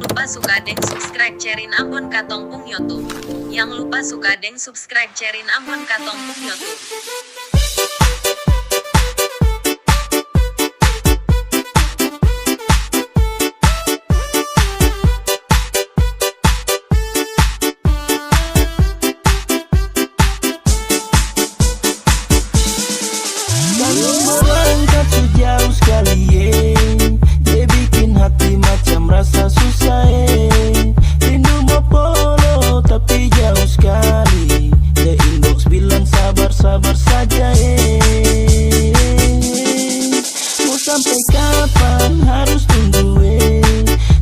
lupa suka deng subscribe cerin Ambon katong pung YouTube. Yang lupa suka deng subscribe cerin Ambon katong pung YouTube. Berangkat sejauh sekali dia bikin hati macam rasa susah rindu mau polo tapi jauh sekali. Dia inbox bilang sabar-sabar saja mau sampai kapan harus tunggu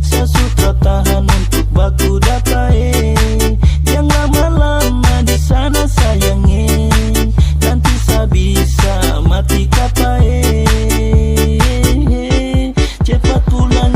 saya sutra tahan untuk baku data yang lama-lama di sana sayang nanti saya bisa mati kata cepat pulang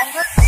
Lanjut.